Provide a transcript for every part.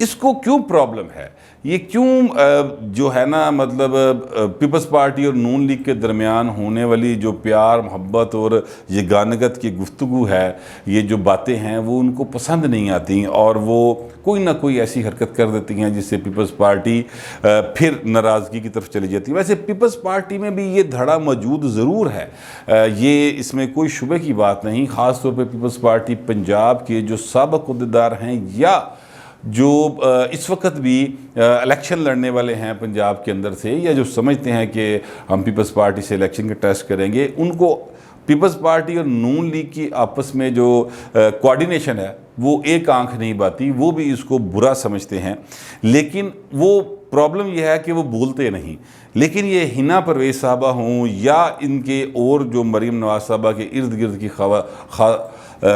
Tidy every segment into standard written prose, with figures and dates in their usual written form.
اس کو کیوں پرابلم ہے؟ یہ کیوں جو ہے نا مطلب پیپلز پارٹی اور نون لیگ کے درمیان ہونے والی جو پیار محبت اور یہ گانگت کی گفتگو ہے، یہ جو باتیں ہیں وہ ان کو پسند نہیں آتی، اور وہ کوئی نہ کوئی ایسی حرکت کر دیتی ہیں جس سے پیپلز پارٹی پھر ناراضگی کی طرف چلی جاتی ہے۔ ویسے پیپلز پارٹی میں بھی یہ دھڑا موجود ضرور ہے، یہ اس میں کوئی شبہ کی بات نہیں، خاص طور پہ پیپلز پارٹی پنجاب کے جو سابق عہدیدار ہیں یا جو اس وقت بھی الیکشن لڑنے والے ہیں پنجاب کے اندر سے، یا جو سمجھتے ہیں کہ ہم پیپلز پارٹی سے الیکشن کا ٹیسٹ کریں گے، ان کو پیپلز پارٹی اور نون لیگ کی آپس میں جو کوارڈینیشن ہے وہ ایک آنکھ نہیں باتی، وہ بھی اس کو برا سمجھتے ہیں۔ لیکن وہ پرابلم یہ ہے کہ وہ بولتے نہیں۔ لیکن یہ حنا پرویز صاحبہ ہوں یا ان کے اور جو مریم نواز صاحبہ کے ارد گرد کی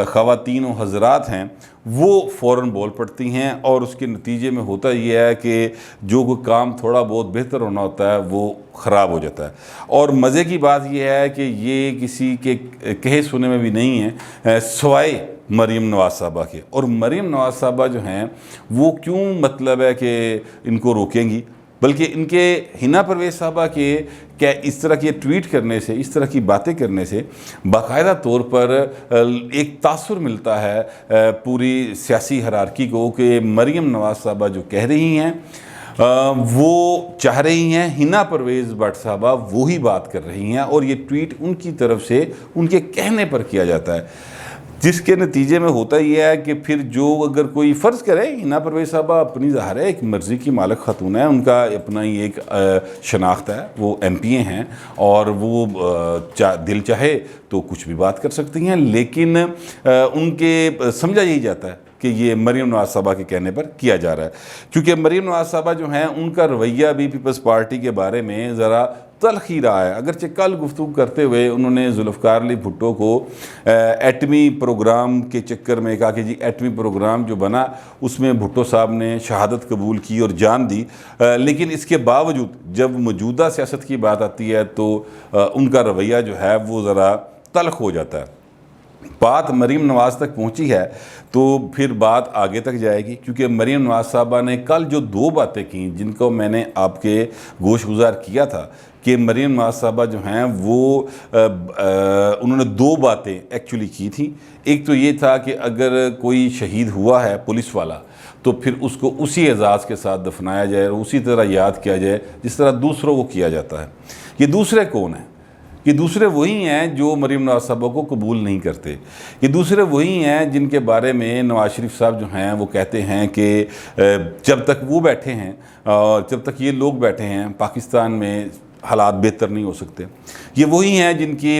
خواتین و حضرات ہیں، وہ فوراً بول پڑتی ہیں، اور اس کے نتیجے میں ہوتا یہ ہے کہ جو کوئی کام تھوڑا بہت بہتر ہونا ہوتا ہے وہ خراب ہو جاتا ہے۔ اور مزے کی بات یہ ہے کہ یہ کسی کے کہے سنے میں بھی نہیں ہے سوائے مریم نواز صاحبہ کے۔ اور مریم نواز صاحبہ جو ہیں وہ کیوں مطلب ہے کہ ان کو روکیں گی، بلکہ ان کے حنا پرویز صاحبہ کے کہ اس طرح کی ٹویٹ کرنے سے، اس طرح کی باتیں کرنے سے باقاعدہ طور پر ایک تاثر ملتا ہے پوری سیاسی ہرارکی کو کہ مریم نواز صاحبہ جو کہہ رہی ہیں وہ چاہ رہی ہیں حنا پرویز بٹ صاحبہ وہی بات کر رہی ہیں، اور یہ ٹویٹ ان کی طرف سے ان کے کہنے پر کیا جاتا ہے، جس کے نتیجے میں ہوتا یہ ہے کہ پھر جو اگر کوئی فرض کرے حنا پرویز صاحبہ اپنی ظاہر ہے ایک مرضی کی مالک خاتون ہے، ان کا اپنا ہی ایک شناخت ہے، وہ ایم پی اے ہیں اور وہ دل چاہے تو کچھ بھی بات کر سکتی ہیں، لیکن ان کے سمجھا یہی جاتا ہے کہ یہ مریم نواز صاحبہ کے کہنے پر کیا جا رہا ہے، کیونکہ مریم نواز صاحبہ جو ہیں ان کا رویہ بھی پیپلز پارٹی کے بارے میں ذرا تلخ ہی رہا ہے۔ اگرچہ کل گفتگو کرتے ہوئے انہوں نے ذوالفقار علی بھٹو کو ایٹمی پروگرام کے چکر میں کہا کہ جی ایٹمی پروگرام جو بنا اس میں بھٹو صاحب نے شہادت قبول کی اور جان دی، لیکن اس کے باوجود جب موجودہ سیاست کی بات آتی ہے تو ان کا رویہ جو ہے وہ ذرا تلخ ہو جاتا ہے۔ بات مریم نواز تک پہنچی ہے تو پھر بات آگے تک جائے گی، کیونکہ مریم نواز صاحبہ نے کل جو دو باتیں کیں جن کو میں نے آپ کے گوش گزار کیا تھا کہ مریم نواز صاحبہ جو ہیں وہ انہوں نے دو باتیں ایکچولی کی تھیں۔ ایک تو یہ تھا کہ اگر کوئی شہید ہوا ہے پولیس والا تو پھر اس کو اسی اعزاز کے ساتھ دفنایا جائے اور اسی طرح یاد کیا جائے جس طرح دوسروں کو کیا جاتا ہے۔ یہ دوسرے کون ہیں؟ یہ دوسرے وہی ہیں جو مریم نواز صاحبہ کو قبول نہیں کرتے۔ یہ دوسرے وہی ہیں جن کے بارے میں نواز شریف صاحب جو ہیں وہ کہتے ہیں کہ جب تک وہ بیٹھے ہیں اور جب تک یہ لوگ بیٹھے ہیں پاکستان میں حالات بہتر نہیں ہو سکتے۔ یہ وہی ہیں جن کی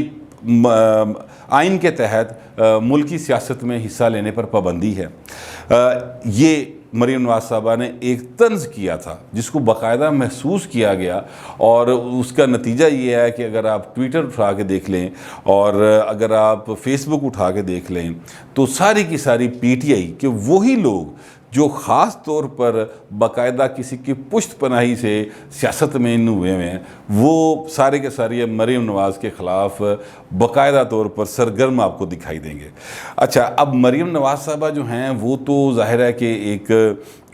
آئین کے تحت ملکی سیاست میں حصہ لینے پر پابندی ہے۔ یہ مریم نواز صاحبہ نے ایک طنز کیا تھا جس کو باقاعدہ محسوس کیا گیا، اور اس کا نتیجہ یہ ہے کہ اگر آپ ٹویٹر اٹھا کے دیکھ لیں اور اگر آپ فیس بک اٹھا کے دیکھ لیں تو ساری کی ساری پی ٹی آئی کہ وہی لوگ جو خاص طور پر باقاعدہ کسی کی پشت پناہی سے سیاست میں ہوئے ہیں وہ سارے کے سارے مریم نواز کے خلاف باقاعدہ طور پر سرگرم آپ کو دکھائی دیں گے۔ اچھا، اب مریم نواز صاحبہ جو ہیں وہ تو ظاہر ہے کہ ایک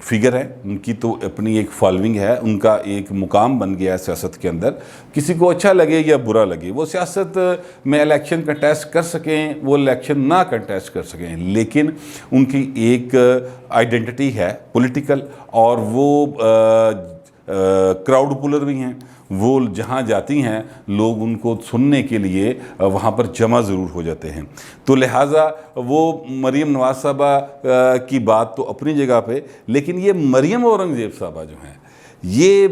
فگر ہے، ان کی تو اپنی ایک فالوئنگ ہے، ان کا ایک مقام بن گیا ہے سیاست کے اندر، کسی کو اچھا لگے یا برا لگے، وہ سیاست میں الیکشن کنٹیسٹ کر سکیں، وہ الیکشن نہ کنٹیسٹ کر سکیں، لیکن ان کی ایک آئیڈینٹی ہے پولیٹیکل، اور وہ کراؤڈ پولر بھی ہیں، وہ جہاں جاتی ہیں لوگ ان کو سننے کے لیے وہاں پر جمع ضرور ہو جاتے ہیں۔ تو لہٰذا وہ مریم نواز صاحبہ کی بات تو اپنی جگہ پہ، لیکن یہ مریم اورنگزیب صاحبہ جو ہیں یہ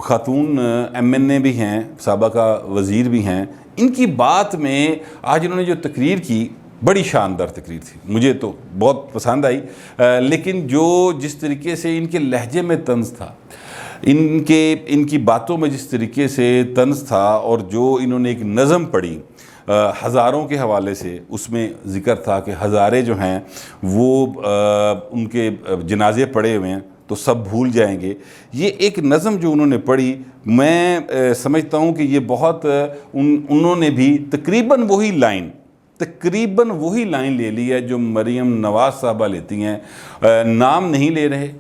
خاتون ایم این اے بھی ہیں، سابقہ وزیر بھی ہیں، ان کی بات میں آج انہوں نے جو تقریر کی بڑی شاندار تقریر تھی، مجھے تو بہت پسند آئی، لیکن جس طریقے سے ان کے لہجے میں طنز تھا، ان کی باتوں میں جس طریقے سے طنز تھا، اور جو انہوں نے ایک نظم پڑھی ہزاروں کے حوالے سے، اس میں ذکر تھا کہ ہزارے جو ہیں وہ ان کے جنازے پڑے ہوئے ہیں تو سب بھول جائیں گے، یہ ایک نظم جو انہوں نے پڑھی، میں سمجھتا ہوں کہ یہ بہت انہوں نے بھی تقریباً تقریباً وہی لائن لے لی ہے جو مریم نواز صاحبہ لیتی ہیں، نام نہیں لے رہے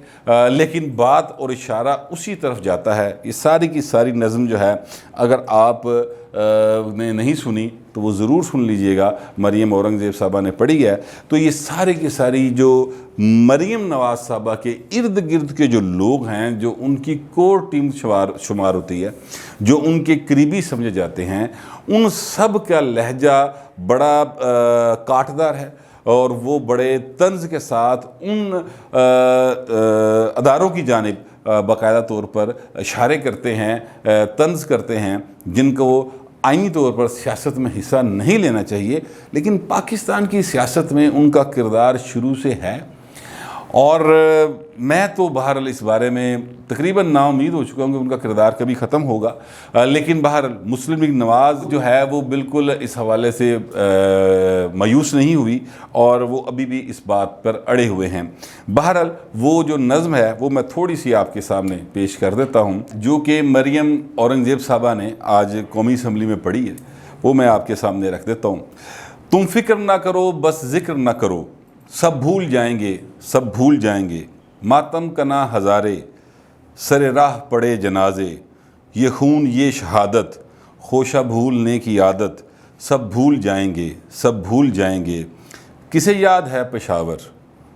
لیکن بات اور اشارہ اسی طرف جاتا ہے۔ یہ ساری کی ساری نظم جو ہے اگر آپ نے نہیں سنی تو وہ ضرور سن لیجئے گا، مریم اورنگزیب صاحبہ نے پڑھی ہے۔ تو یہ سارے کی ساری جو مریم نواز صاحبہ کے ارد گرد کے جو لوگ ہیں، جو ان کی کور ٹیم شمار ہوتی ہے، جو ان کے قریبی سمجھے جاتے ہیں، ان سب کا لہجہ بڑا کاٹدار ہے اور وہ بڑے طنز کے ساتھ ان اداروں کی جانب باقاعدہ طور پر اشارے کرتے ہیں، طنز کرتے ہیں، جن کو آئینی طور پر سیاست میں حصہ نہیں لینا چاہیے، لیکن پاکستان کی سیاست میں ان کا کردار شروع سے ہے۔ اور میں تو بہرحال اس بارے میں تقریباً نا امید ہو چکا ہوں کہ ان کا کردار کبھی ختم ہوگا، لیکن بہرحال مسلم لیگ نواز جو ہے وہ بالکل اس حوالے سے مایوس نہیں ہوئی اور وہ ابھی بھی اس بات پر اڑے ہوئے ہیں۔ بہرحال وہ جو نظم ہے وہ میں تھوڑی سی آپ کے سامنے پیش کر دیتا ہوں، جو کہ مریم اورنگزیب صاحبہ نے آج قومی اسمبلی میں پڑھی ہے، وہ میں آپ کے سامنے رکھ دیتا ہوں۔ تم فکر نہ کرو بس ذکر نہ کرو، سب بھول جائیں گے سب بھول جائیں گے، ماتم کنا ہزارے سر راہ پڑے جنازے، یہ خون یہ شہادت خوشہ بھولنے کی عادت، سب بھول جائیں گے سب بھول جائیں گے۔ کسے یاد ہے پشاور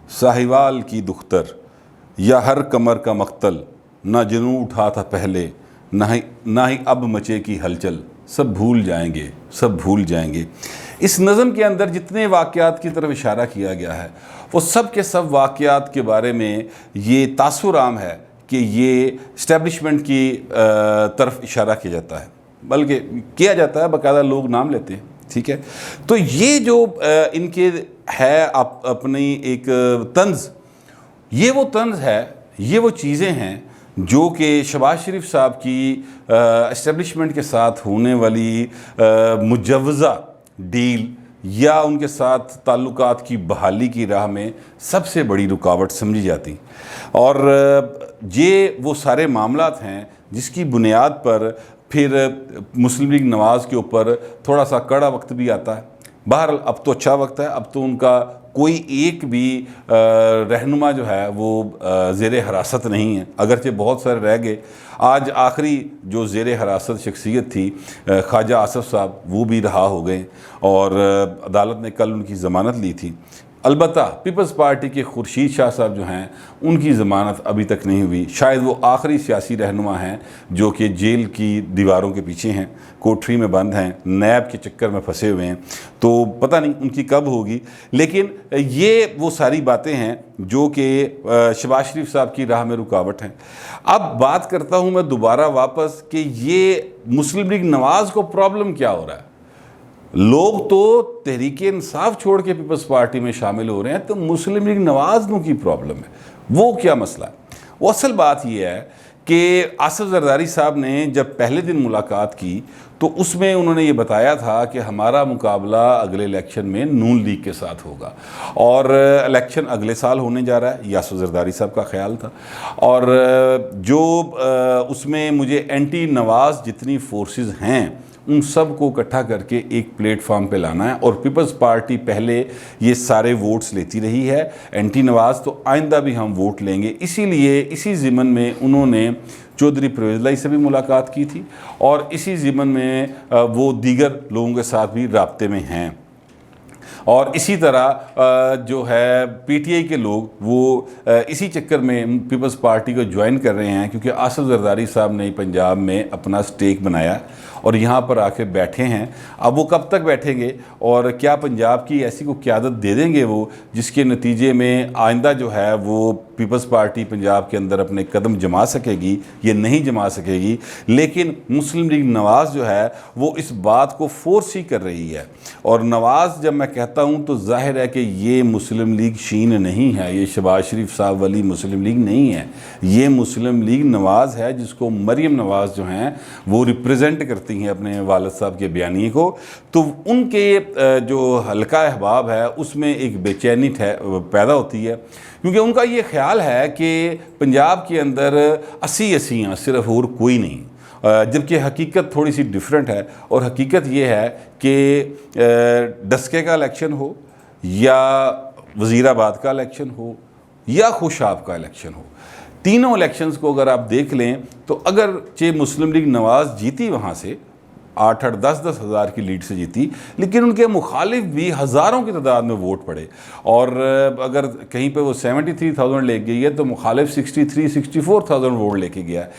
ساہیوال کی دختر، یا ہر کمر کا مقتل، نہ جنوں اٹھا تھا پہلے نہ ہی اب مچے کی ہلچل، سب بھول جائیں گے سب بھول جائیں گے۔ اس نظم کے اندر جتنے واقعات کی طرف اشارہ کیا گیا ہے وہ سب کے سب واقعات کے بارے میں یہ تاثر عام ہے کہ یہ اسٹیبلشمنٹ کی طرف اشارہ کیا جاتا ہے، بلکہ کیا جاتا ہے، باقاعدہ لوگ نام لیتے ہیں، ٹھیک ہے۔ تو یہ جو ان کے ہے اپنی ایک طنز، یہ وہ طنز ہے، یہ وہ چیزیں ہیں جو کہ شہباز شریف صاحب کی اسٹیبلشمنٹ کے ساتھ ہونے والی مجوزہ ڈیل یا ان کے ساتھ تعلقات کی بحالی کی راہ میں سب سے بڑی رکاوٹ سمجھی جاتی، اور یہ وہ سارے معاملات ہیں جس کی بنیاد پر پھر مسلم لیگ نواز کے اوپر تھوڑا سا کڑا وقت بھی آتا ہے۔ بہرحال اب تو اچھا وقت ہے، اب تو ان کا کوئی ایک بھی رہنما جو ہے وہ زیر حراست نہیں ہے، اگرچہ بہت سارے رہ گئے۔ آج آخری جو زیر حراست شخصیت تھی خواجہ آصف صاحب، وہ بھی رہا ہو گئے اور عدالت نے کل ان کی ضمانت لی تھی۔ البتہ پیپلز پارٹی کے خورشید شاہ صاحب جو ہیں ان کی ضمانت ابھی تک نہیں ہوئی، شاید وہ آخری سیاسی رہنما ہیں جو کہ جیل کی دیواروں کے پیچھے ہیں، کوٹری میں بند ہیں، نیب کے چکر میں پھنسے ہوئے ہیں، تو پتہ نہیں ان کی کب ہوگی۔ لیکن یہ وہ ساری باتیں ہیں جو کہ شہباز شریف صاحب کی راہ میں رکاوٹ ہیں۔ اب بات کرتا ہوں میں دوبارہ واپس کہ یہ مسلم لیگ نواز کو پرابلم کیا ہو رہا ہے۔ لوگ تو تحریک انصاف چھوڑ کے پیپلز پارٹی میں شامل ہو رہے ہیں، تو مسلم لیگ نواز نو کی پرابلم ہے، وہ کیا مسئلہ ہے؟ وہ اصل بات یہ ہے کہ آصف زرداری صاحب نے جب پہلے دن ملاقات کی تو اس میں انہوں نے یہ بتایا تھا کہ ہمارا مقابلہ اگلے الیکشن میں نون لیگ کے ساتھ ہوگا، اور الیکشن اگلے سال ہونے جا رہا ہے، یہ آصف زرداری صاحب کا خیال تھا۔ اور جو اس میں مجھے اینٹی نواز جتنی فورسز ہیں ان سب کو اکٹھا کر کے ایک پلیٹ فارم پہ لانا ہے، اور پیپلز پارٹی پہلے یہ سارے ووٹس لیتی رہی ہے، اینٹی نواز، تو آئندہ بھی ہم ووٹ لیں گے۔ اسی لیے اسی ضمن میں انہوں نے چودھری پرویز الہی سے بھی ملاقات کی تھی، اور اسی ضمن میں وہ دیگر لوگوں کے ساتھ بھی رابطے میں ہیں۔ اور اسی طرح جو ہے پی ٹی آئی کے لوگ وہ اسی چکر میں پیپلز پارٹی کو جوائن کر رہے ہیں، کیونکہ آصف زرداری صاحب نے پنجاب میں اپنا سٹیک بنایا اور یہاں پر آ کے بیٹھے ہیں۔ اب وہ کب تک بیٹھیں گے اور کیا پنجاب کی ایسی کو قیادت دے دیں گے وہ، جس کے نتیجے میں آئندہ جو ہے وہ پیپلز پارٹی پنجاب کے اندر اپنے قدم جما سکے گی، یہ نہیں جما سکے گی۔ لیکن مسلم لیگ نواز جو ہے وہ اس بات کو فورس ہی کر رہی ہے، اور نواز جب میں کہتا ہوں تو ظاہر ہے کہ یہ مسلم لیگ شین نہیں ہے، یہ شہباز شریف صاحب والی مسلم لیگ نہیں ہے، یہ مسلم لیگ نواز ہے جس کو مریم نواز جو ہیں وہ ریپریزنٹ کرتی ہیں اپنے والد صاحب کے بیانیے کو۔ تو ان کے جو حلقہ احباب ہے اس میں ایک بے چینی پیدا ہوتی ہے، کیونکہ ان کا یہ خیال ہے کہ پنجاب کے اندر 80 ہیں صرف، اور کوئی نہیں، جبکہ حقیقت تھوڑی سی ڈیفرنٹ ہے، اور حقیقت یہ ہے کہ ڈسکے کا الیکشن ہو یا وزیر آباد کا الیکشن ہو یا خوشاب کا الیکشن ہو، تینوں الیکشنز کو اگر آپ دیکھ لیں تو اگرچہ مسلم لیگ نواز جیتی وہاں سے 8-8 10-10 ہزار کی لیڈ سے جیتی، لیکن ان کے مخالف بھی ہزاروں کی تعداد میں ووٹ پڑے، اور اگر کہیں پہ وہ 73,000 لے گئی ہے تو مخالف 63-64,000 ووٹ لے کے گیا ہے۔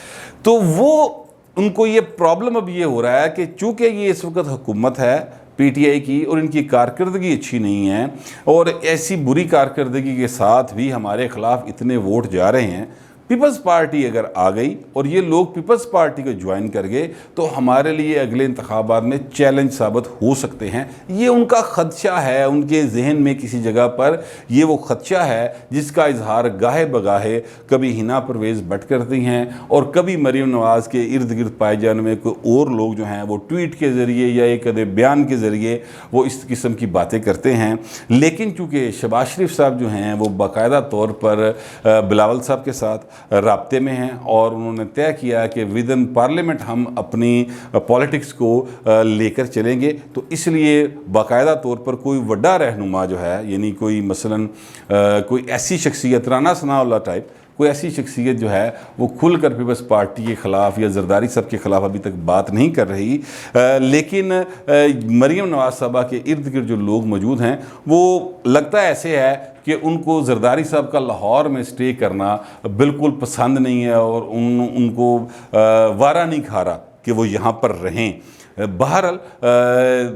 تو وہ ان کو یہ پرابلم اب یہ ہو رہا ہے کہ چونکہ یہ اس وقت حکومت ہے پی ٹی آئی کی اور ان کی کارکردگی اچھی نہیں ہے، اور ایسی بری کارکردگی کے ساتھ بھی ہمارے خلاف اتنے ووٹ جا رہے ہیں، پیپلز پارٹی اگر آ گئی اور یہ لوگ پیپلز پارٹی کو جوائن کر گئے تو ہمارے لیے اگلے انتخابات میں چیلنج ثابت ہو سکتے ہیں۔ یہ ان کا خدشہ ہے، ان کے ذہن میں کسی جگہ پر یہ وہ خدشہ ہے جس کا اظہار گاہے بگاہے کبھی حنا پرویز بٹ کرتی ہیں اور کبھی مریم نواز کے ارد گرد پائے جانے میں کوئی اور لوگ جو ہیں وہ ٹویٹ کے ذریعے یا ایک بیان کے ذریعے وہ اس قسم کی باتیں کرتے ہیں۔ لیکن چونکہ شہباز شریف صاحب جو ہیں وہ باقاعدہ طور پر بلاول صاحب کے ساتھ رابطے میں ہیں، اور انہوں نے طے کیا کہ ودن پارلیمنٹ ہم اپنی پولیٹکس کو لے کر چلیں گے، تو اس لیے باقاعدہ طور پر کوئی وڈا رہنما جو ہے، یعنی کوئی مثلاً کوئی ایسی شخصیت رانا ثناء اللہ ٹائپ کوئی ایسی شخصیت جو ہے وہ کھل کر پیپلز پارٹی کے خلاف یا زرداری صاحب کے خلاف ابھی تک بات نہیں کر رہی، لیکن مریم نواز صاحبہ کے ارد گرد جو لوگ موجود ہیں وہ لگتا ہے ایسے ہے کہ ان کو زرداری صاحب کا لاہور میں سٹے کرنا بالکل پسند نہیں ہے، اور ان کو وارہ نہیں کھا رہا کہ وہ یہاں پر رہیں۔ بہرحال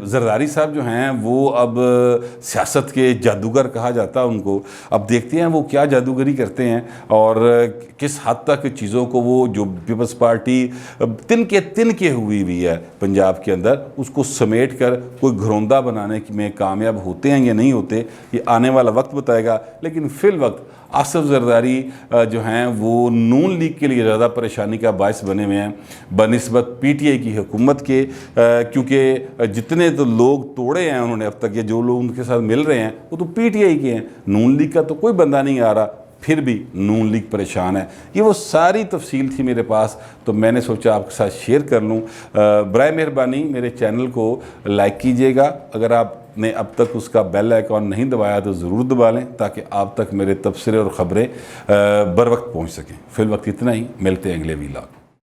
زرداری صاحب جو ہیں وہ اب سیاست کے جادوگر کہا جاتا ہے ان کو، اب دیکھتے ہیں وہ کیا جادوگری کرتے ہیں اور کس حد تک چیزوں کو وہ جو پیپلز پارٹی تن کے ہوئی ہے پنجاب کے اندر اس کو سمیٹ کر کوئی گھروندہ بنانے میں کامیاب ہوتے ہیں یا نہیں ہوتے، یہ آنے والا وقت بتائے گا۔ لیکن فی الوقت آصف زرداری جو ہیں وہ نون لیگ کے لیے زیادہ پریشانی کا باعث بنے ہوئے ہیں بنسبت پی ٹی آئی کی حکومت کے، کیونکہ جتنے تو لوگ توڑے ہیں انہوں نے اب تک، یہ جو لوگ ان کے ساتھ مل رہے ہیں وہ تو پی ٹی آئی کے ہیں، نون لیگ کا تو کوئی بندہ نہیں آ رہا، پھر بھی نون لیگ پریشان ہے۔ یہ وہ ساری تفصیل تھی میرے پاس، تو میں نے سوچا آپ کے ساتھ شیئر کر لوں۔ برائے مہربانی میرے چینل کو لائک کیجئے گا، اگر آپ نے اب تک اس کا بیل آئیکن نہیں دبایا تو ضرور دبا لیں تاکہ آپ تک میرے تبصرے اور خبریں بر وقت پہنچ سکیں۔ فی الوقت اتنا ہی، ملتے ہیں اگلے ویلاگ۔